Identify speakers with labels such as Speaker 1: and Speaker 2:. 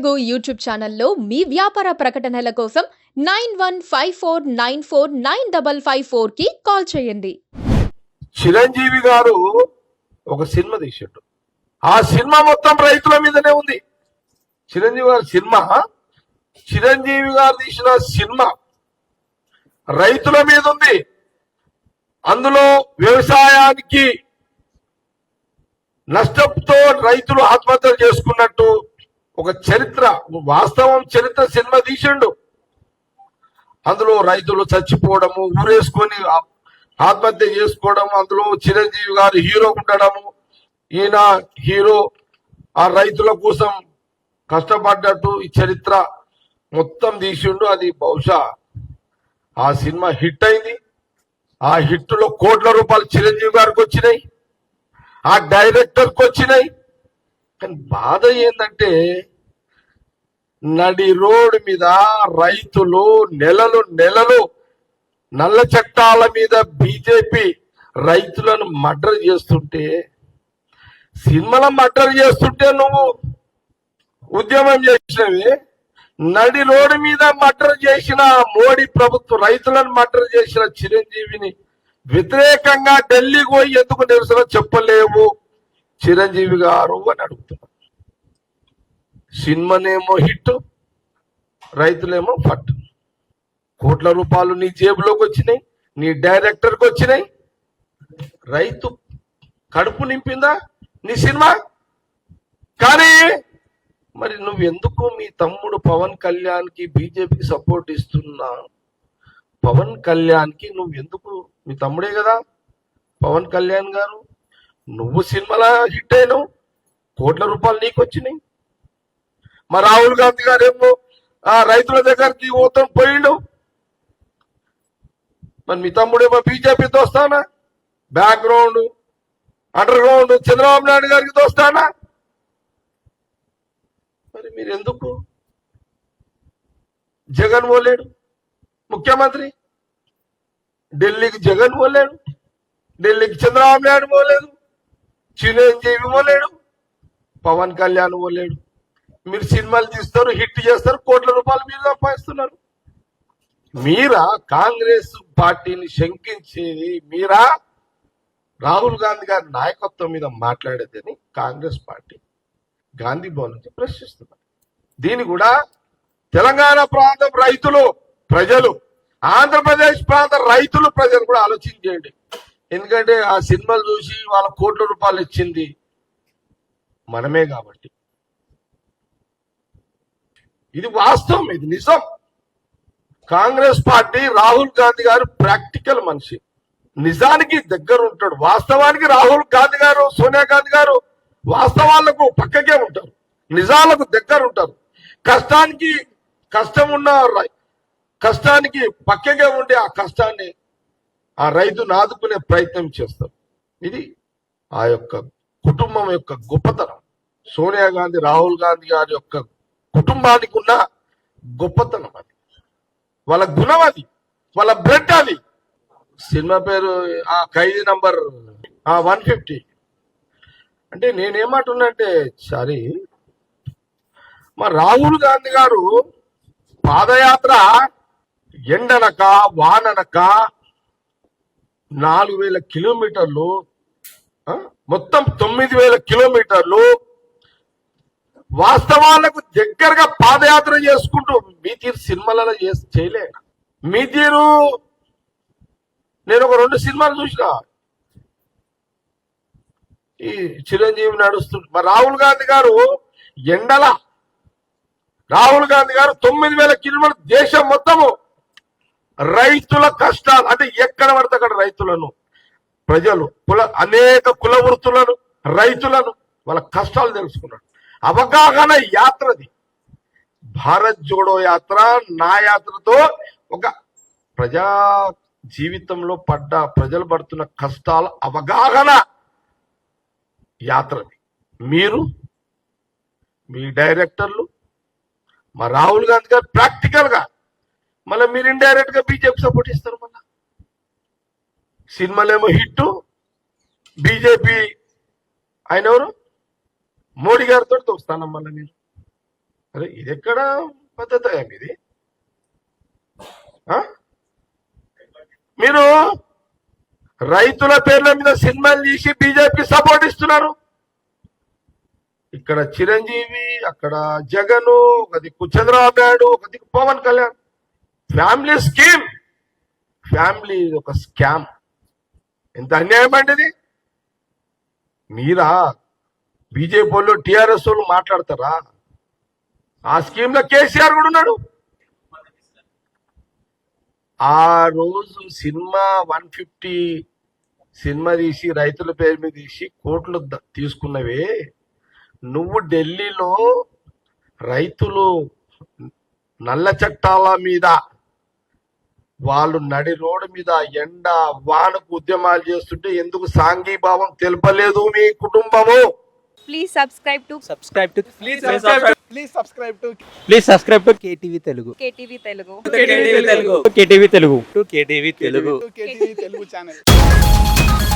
Speaker 1: Telugu YouTube ఛానల్లో మీ వ్యాపార ప్రకటనల కోసం 9154949554కి కాల్ చేయండి.
Speaker 2: చిరంజీవి గారు ఒక సినిమా తీసాడు. ఆ సినిమా మొత్తం రైతుల మీదనే ఉంది. చిరంజీవి గారు తీసిన సినిమా రైతుల మీద ఉంది. అందులో వ్యవసాయానికి నష్టంతో రైతులు ఆత్మహత్యలు చేసుకున్నట్టు ఒక చరిత్ర, వాస్తవం చరిత్ర సినిమా తీసిండు. అందులో రైతులు చచ్చిపోవడము, ఊరేసుకొని ఆత్మహత్య చేసుకోవడం, అందులో చిరంజీవి గారు హీరో ఉండడము, ఈయన హీరో ఆ రైతుల కోసం కష్టపడ్డట్టు ఈ చరిత్ర మొత్తం తీసిండు. అది బహుశా ఆ సినిమా హిట్ అయింది. ఆ హిట్ లో కోట్ల రూపాయలు చిరంజీవి గారికి వచ్చినాయి, ఆ డైరెక్టర్కి వచ్చినాయి. కానీ బాధ ఏంటంటే నడి రోడ్డు మీద రైతులు నెలలు నల్ల చట్టాల మీద బీజేపీ రైతులను మర్డర్ చేస్తుంటే, సినిమాల మర్డర్ చేస్తుంటే నువ్వు ఉద్యమం చేసినవి, నడి రోడ్డు మీద మర్డర్ చేసిన మోడీ ప్రభుత్వం రైతులను మర్డర్ చేసిన చిరంజీవిని వ్యతిరేకంగా ఢిల్లీకి పోయి ఎందుకు నిరసన చెప్పలేవు చిరంజీవి గారు అని అడుగుతున్నారు. సినిమానేమో హిట్, రైతులేమో ఫట్. కోట్ల రూపాయలు నీ జేబులోకి వచ్చినాయి, నీ డైరెక్టర్కి వచ్చినాయి. రైతు కడుపు నింపిందా నీ సినిమా? కానీ మరి నువ్వెందుకు మీ తమ్ముడు పవన్ కళ్యాణ్కి బీజేపీకి సపోర్ట్ ఇస్తున్నా? పవన్ కళ్యాణ్కి నువ్వెందుకు, మీ తమ్ముడే కదా పవన్ కళ్యాణ్ గారు, నువ్వు సినిమాలో హిట్ అయినావు, కోట్ల రూపాయలు నీకు వచ్చినాయి. మా రాహుల్ గాంధీ గారు ఏమో రైతుల దగ్గరికి పోతాం పోయిండు. మరి మీ తమ్ముడేమో బీజేపీతో వస్తానా, background under ground Chandrababu Naidu గారికి దోస్తానా? మరి మీరు ఎందుకు? జగన్ పోలేడు ముఖ్యమంత్రి, ఢిల్లీకి జగన్ పోలేడు, ఢిల్లీకి చంద్రబాబు నాయుడు పోలేదు, చిరంజీవి పోలేడు, పవన్ కళ్యాణ్ పోలేడు. మీరు సినిమాలు తీస్తారు, హిట్ చేస్తారు, కోట్ల రూపాయలు మీరు సంపాదిస్తున్నారు. మీరా కాంగ్రెస్ పార్టీని శంకించేది? మీరా రాహుల్ గాంధీ గారి నాయకత్వం మీద మాట్లాడేదని కాంగ్రెస్ పార్టీ గాంధీ భవన్ నుంచి ప్రశ్నిస్తున్నారు. దీన్ని కూడా తెలంగాణ ప్రాంతం రైతులు ప్రజలు, ఆంధ్రప్రదేశ్ ప్రాంత రైతులు ప్రజలు కూడా ఆలోచించేయండి. ఎందుకంటే ఆ సినిమాలు చూసి వాళ్ళ కోట్ల రూపాయలు ఇచ్చింది మనమే కాబట్టి. ఇది వాస్తవం, ఇది నిజం. కాంగ్రెస్ పార్టీ, రాహుల్ గాంధీ గారు ప్రాక్టికల్ మనిషి, నిజానికి దగ్గర ఉంటాడు. వాస్తవానికి రాహుల్ గాంధీ గారు, సోనియా గాంధీ గారు వాస్తవాలకు పక్కకే ఉంటారు, నిజాలకు దగ్గర ఉంటారు. కష్టానికి పక్కగా ఉండి ఆ కష్టాన్ని ఆ రైతును ఆదుకునే ప్రయత్నం చేస్తారు. ఇది ఆ యొక్క కుటుంబం యొక్క గొప్పతనం. సోనియా గాంధీ, రాహుల్ గాంధీ గారి యొక్క కుటుంబానికి ఉన్న గొప్పతనం అది, వాళ్ళ గుణం అది, వాళ్ళ బ్లడ్ అది. సినిమా పేరు ఆ ఖైదీ నంబర్ 150. అంటే నేనేమంటున్నానంటే, సారీ, మా రాహుల్ గాంధీ గారు పాదయాత్ర ఎండనక వాననక 4000 కిలోమీటర్లు, మొత్తం 9000 కిలోమీటర్లు వాస్తవాలకు దగ్గరగా పాదయాత్ర చేసుకుంటూ మీ తీరు సినిమాలలో చేయలే. మీ తీరు నేను ఒక 2 సినిమాలు చూసిన, ఈ చిరంజీవి నడుస్తుంది. మరి రాహుల్ గాంధీ గారు ఎండల, రాహుల్ గాంధీ గారు 9000 కిలోమీటర్లు దేశం మొత్తము రైతుల కష్టాలు, అంటే ఎక్కడ పడితే అక్కడ రైతులను, ప్రజలు, అనేక కుల వృత్తులను, రైతులను, వాళ్ళ కష్టాలు తెలుసుకున్నాడు. అవగాహన యాత్రది. భారత్ జోడో యాత్ర, నా యాత్రతో ఒక ప్రజా జీవితంలో ప్రజలు పడుతున్న కష్టాల అవగాహన యాత్రది. మీరు, మీ డైరెక్టర్లు, మా రాహుల్ గాంధీ గారు ప్రాక్టికల్ గా, మళ్ళీ మీరు ఇండైరెక్ట్ గా బీజేపీ సపోర్ట్ ఇస్తారు. మళ్ళా సినిమాలేమో హిట్, బీజేపీ ఆయన ఎవరు, మోడీ గారితో తోస్తానమ్మా మీరు. అరే ఇది ఎక్కడ పద్ధతి ఇది? ఆ? మీరు రైతుల పేర్ల మీద సినిమాలు తీసి బీజేపీ సపోర్ట్ ఇస్తున్నారు. ఇక్కడ చిరంజీవి, అక్కడ జగన్, ఒక దిక్కు చంద్రబాబు నాయుడు, ఒక దిక్కు Pawan Kalyan. Family scheme, family ఒక స్కామ్. ఎంత అన్యాయం అండి ఇది? మీరా బీజేపీ వాళ్ళు టిఆర్ఎస్ వాళ్ళు మాట్లాడతారా? ఆ స్కీమ్ లో కేసీఆర్ కూడా ఉన్నాడు. ఆ రోజు సినిమా 150 సినిమా తీసి రైతుల పేరు మీద తీసి కోట్లు తీసుకున్నవే. నువ్వు ఢిల్లీలో రైతులు నల్ల చట్టాల మీద వాళ్ళు నడి రోడ్డు మీద ఎండ వానకు ఉద్యమాలు చేస్తుంటే ఎందుకు సాంఘీభావం తెలపలేదు మీ కుటుంబము?
Speaker 3: Please subscribe to
Speaker 4: Please subscribe to KTV Telugu.
Speaker 3: KTV Telugu.
Speaker 4: KTV Telugu. KTV Telugu.
Speaker 5: KTV Telugu channel.